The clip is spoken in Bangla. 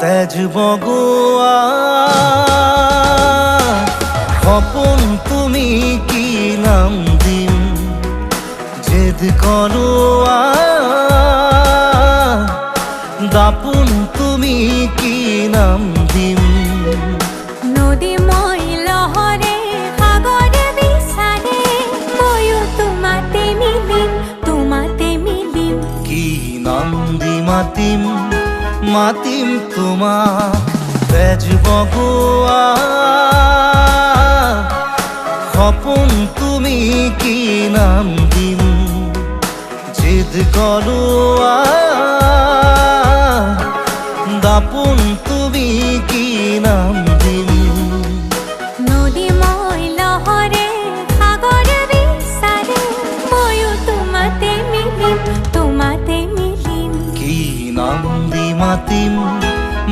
তেজ বগোয়া খপন তুমি কি নাম দিম জেদ করোয়া দাপুন তুমি কি নাম দিম নদী মই লহরে সাগরে বিচারে ময়ো তোমাতে মিলিম কি নাম দি মাতিম মাতিম তোমাক তেজ বগোয়া খপন তুমি কি নাম দিম জেদ করোয়া দাপুন তুমি কি নাম দিম নদী মই লহরে সাগরে বিচারে ময়ো তোমাতে মিলিম কি নাম দি মাতিম